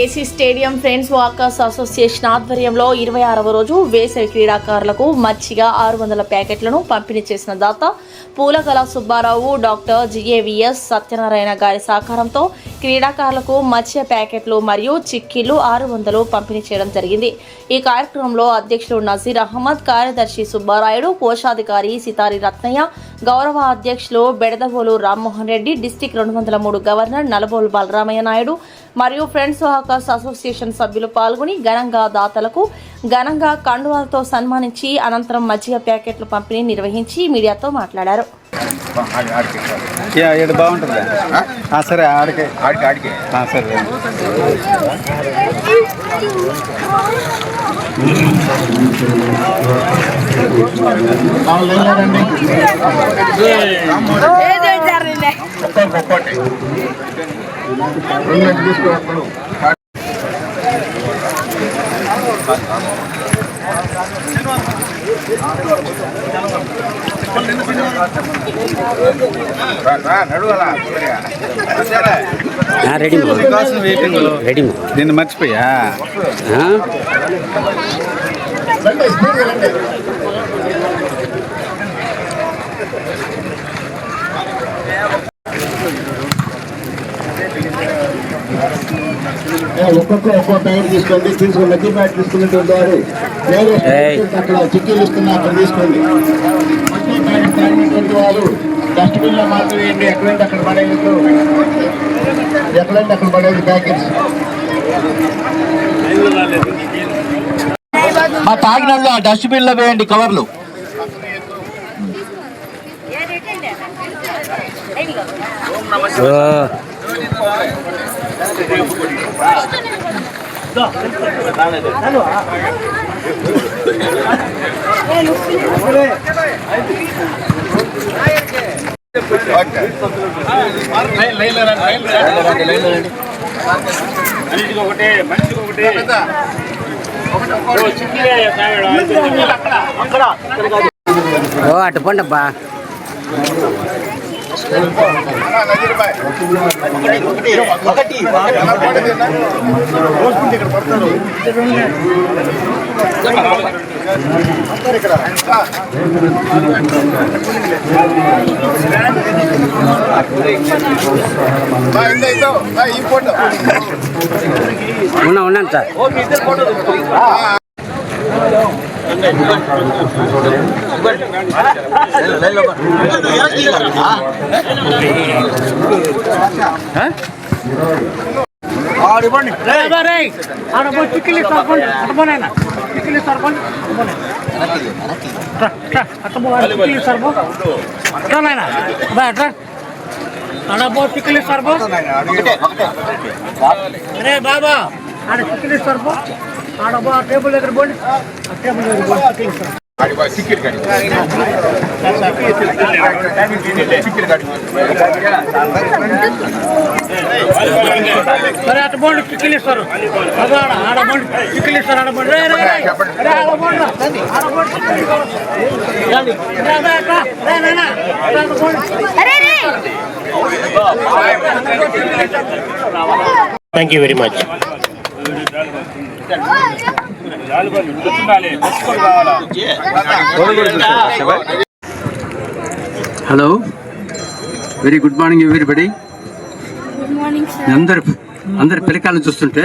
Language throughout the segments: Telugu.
AC stadium friends walkers association ఆధ్వర్యంలో 26వ రోజు వేసవి క్రీడాకారులకు మచ్చిగ 600 ప్యాకెట్లను పంపిణీ చేసిన దాత పూలగల సుబ్బారావు, డాక్టర్ జిఏవిఎస్ సత్యనారాయణ గారి సహకారంతో క్రీడాకారులకు మత్స్య ప్యాకెట్లు మరియు చిక్కీలు 600 పంపిణీ చేయడం జరిగింది. ఈ కార్యక్రమంలో అధ్యక్షులు నజీర్ అహ్మద్, కార్యదర్శి సుబ్బారాయుడు, కోశాధికారి సితారి రత్నయ్య, గౌరవ అధ్యక్షులు బెడదవోలు రామ్మోహన్ రెడ్డి, డిస్టిక్ 203 గవర్నర్ నలబోలు బలరామయ్య నాయుడు మరియు ఫ్రెండ్స్ వాకర్స్ అసోసియేషన్ సభ్యులు పాల్గొని ఘనంగా కండువాలతో సన్మానించి అనంతరం మజ్జిగ ప్యాకెట్లు పంపిణీ నిర్వహించి మీడియాతో మాట్లాడారు. బాగుంటుంది సరే ఆడికే సరే రెడీ నిన్ను మర్చిపోయా ఒక్కొక్క ప్యాకెట్ తీసుకోండి. తీసుకుని మధ్య ప్యాకెట్ తీసుకున్నటువంటి వారు అక్కడ చిక్కీలు ఇస్తున్నా అక్కడ తీసుకోండి. మధ్య ప్యాకెట్ తాగినటువంటి వారు డస్ట్బిన్ లో మాత్రం వేయండి. ఎక్కడంటే అక్కడ పడేది ప్యాకెట్స్. మా తాగినళ్ళు ఆ డస్ట్బిన్ లో వేయండి కవర్లు. అటు పండబ్బా ఉన్నాను సార్. బాబా ఆడ చిక్కిలి సర్బో ఆడ టేబుల్ దగ్గర పోండి. టేబుల్ సరే అటు బోండి చిక్కిలి ఇస్తారు. ఆడ బోండి చిక్కిలి ఇస్తారు. ఆడ బోండి thank you very much. Hello, very good morning everybody. అందరి పిల్లకాయలను చూస్తుంటే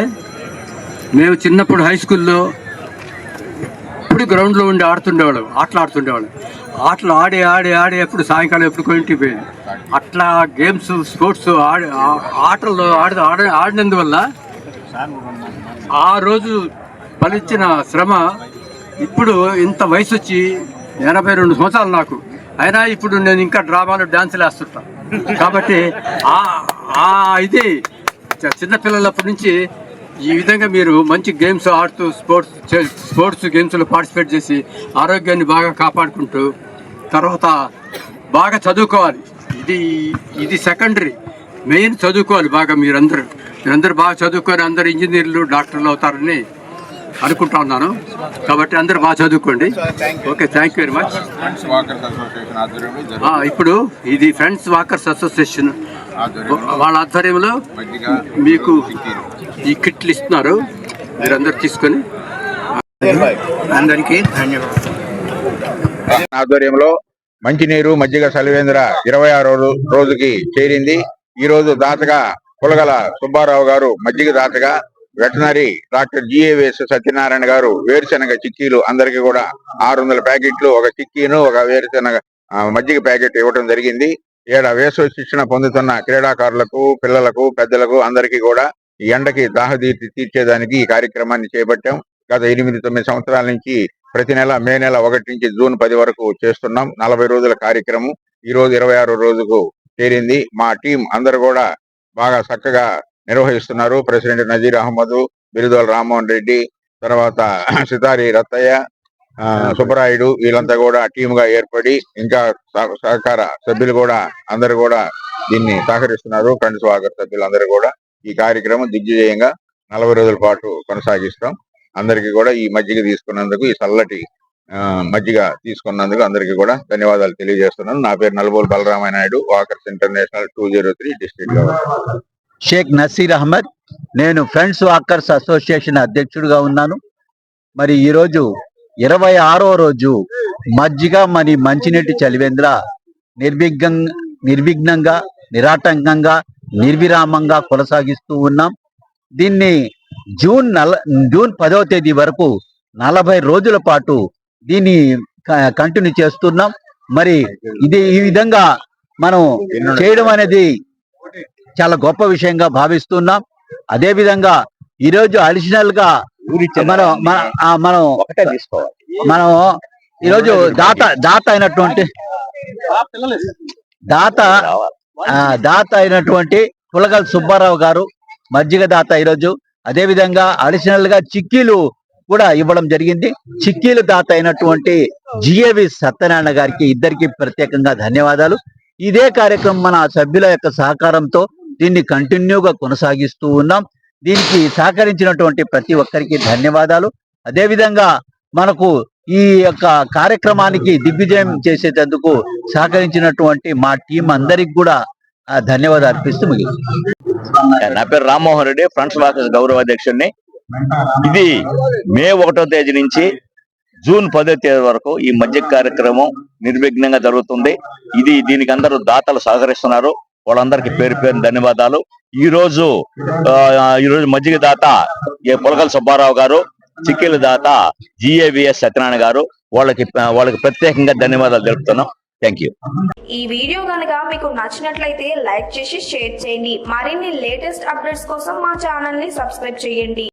మేము చిన్నప్పుడు హై స్కూల్లో ఇప్పుడు గ్రౌండ్లో ఉండి ఆటలు ఆడి ఎప్పుడు సాయంకాలం ఎప్పుడు ఇంటికి పోయింది. అట్లా గేమ్స్ స్పోర్ట్స్ ఆటల్లో ఆడినందువల్ల ఆ రోజు ఫలించిన శ్రమ ఇప్పుడు ఇంత వయసు వచ్చి 82 సంవత్సరాలు నాకు అయినా ఇప్పుడు నేను ఇంకా డ్రామాలు డాన్సులు వేస్తుంటా. కాబట్టి ఇది చిన్నపిల్లలప్పటి నుంచి ఈ విధంగా మీరు మంచి గేమ్స్ ఆడుతూ స్పోర్ట్స్ గేమ్స్లో పార్టిసిపేట్ చేసి ఆరోగ్యాన్ని బాగా కాపాడుకుంటూ తర్వాత బాగా చదువుకోవాలి. ఇది సెకండరీ, మెయిన్ చదువుకోవాలి బాగా. మీరందరూ బాగా చదువుకొని అందరు ఇంజనీర్లు డాక్టర్లు అవుతారని అనుకుంటా ఉన్నాను. కాబట్టి అందరూ బాగా చదువుకోండి. Okay, thank you very much. ఇప్పుడు ఇది ఫ్రెండ్స్ వాకర్స్ అసోసియేషన్ వాళ్ళ ఆధ్వర్యంలో మీకు ఈ కిట్లు ఇస్తున్నారు. మీరందరూ తీసుకొని అందరికీ ధన్యవాదాలు. ఆధ్వర్యంలో మంచినీరు మజ్జిగ సలివేంద్ర 26వ రోజుకి చేరింది. ఈ రోజు దాతగా పులగల సుబ్బారావు గారు మజ్జిగ దాతగా, వెటనరీ డాక్టర్ జిఏవిఎస్ సత్యనారాయణ గారు వేరుశెనగ చిక్కీలు అందరికి కూడా 600 ప్యాకెట్లు, ఒక చిక్కీను, ఒక వేరుశెనగ మజ్జిగ ప్యాకెట్ ఇవ్వడం జరిగింది. వేసవి శిక్షణ పొందుతున్న క్రీడాకారులకు, పిల్లలకు, పెద్దలకు అందరికీ కూడా ఈ ఎండకి దాహదీర్చి తీర్చేదానికి ఈ కార్యక్రమాన్ని చేపట్టాం. గత 8-9 సంవత్సరాల నుంచి ప్రతి నెల మే నెల 1 నుంచి జూన్ 10 వరకు చేస్తున్నాం. 40 రోజుల కార్యక్రమం ఈ రోజు 26వ రోజుకు చేరింది. మా టీం అందరు కూడా బాగా చక్కగా నిర్వహిస్తున్నారు. ప్రెసిడెంట్ నజీర్ అహ్మద్, బిరుదోల రామ్మోహన్ రెడ్డి, తర్వాత సితారి రత్తయ్య, సుబ్బరాయుడు, వీళ్ళంతా కూడా టీమ్ గా ఏర్పడి ఇంకా సహకార సభ్యులు కూడా అందరు కూడా దీన్ని సహకరిస్తున్నారు. ఫ్రెండ్స్ వాకర్ సభ్యులు అందరూ కూడా ఈ కార్యక్రమం దిగ్విజయంగా 40 రోజుల పాటు కొనసాగిస్తాం. అందరికీ కూడా ఈ మజ్జిగ తీసుకున్నందుకు, ఈ చల్లటి మజ్జిగ తీసుకున్నందుకు అందరికీ కూడా ధన్యవాదాలు తెలియజేస్తున్నాను. నా పేరు Nalbol Balaramaiah Naidu, Walkers International 203 district governor. Sheikh Naseer Ahmed. నేను ఫ్రెండ్స్ వాకర్స్ అసోసియేషన్ అధ్యక్షుడిగా ఉన్నాను. మరి ఈరోజు 26వ రోజు మజ్జిగ మరి మంచినీటి చలివేంద్ర నిర్విఘ్నంగా, నిరాటంకంగా, నిర్విరామంగా కొనసాగిస్తూ ఉన్నాం. దీన్ని జూన్ 10వ తేదీ వరకు 40 రోజుల పాటు దీన్ని కంటిన్యూ చేస్తున్నాం. మరి ఈ విధంగా మనం చేయడం అనేది చాలా గొప్ప విషయంగా భావిస్తున్నాం. అదే విధంగా ఈరోజు అడిషనల్ గా మనం ఈరోజు దాత అయినటువంటి పులగల సుబ్బారావు గారు మజ్జిగ దాత ఈరోజు. అదే విధంగా అడిషనల్ గా చిక్కీలు కూడా ఇవ్వడం జరిగింది. చిక్కీలు దాత అయినటువంటి జిఏవి సత్యనారాయణ గారికి, ఇద్దరికి ప్రత్యేకంగా ధన్యవాదాలు. ఇదే కార్యక్రమం మన సభ్యుల యొక్క సహకారంతో దీన్ని కంటిన్యూగా కొనసాగిస్తూ ఉన్నాం. దీనికి సహకరించినటువంటి ప్రతి ఒక్కరికి ధన్యవాదాలు. అదే విధంగా మనకు ఈ యొక్క కార్యక్రమానికి దిగ్విజయం చేసేందుకు సహకరించినటువంటి మా టీం అందరికి కూడా ధన్యవాదాలు అర్పిస్తూ ముగిస్తున్నాను. నా పేరు రామ్మోహన్ రెడ్డి, ఫ్రెండ్స్ వాకర్స్ గౌరవ అధ్యక్షుడిని. ఇది మే 1వ తేదీ నుంచి జూన్ 10వ తేదీ వరకు ఈ మజ్జిగ కార్యక్రమం నిర్విఘ్నంగా జరుగుతుంది. దీనికి అందరూ దాతలు సహకరిస్తున్నారు. వాళ్ళందరికీ పేరు ధన్యవాదాలు. ఈ రోజు మజ్జిగ దాత పులగల సుబ్బారావు గారు, చిక్కీల దాత జిఏవిఎస్ సత్యనారాయణ గారు, వాళ్ళకి ప్రత్యేకంగా ధన్యవాదాలు తెలుపుతున్నాం. Thank you. ఈ వీడియో కనుక మీకు నచ్చినట్లయితే లైక్ చేసి షేర్ చేయండి. మరిన్ని లేటెస్ట్ అప్డేట్స్ కోసం మా ఛానల్ ని సబ్స్క్రైబ్ చేయండి.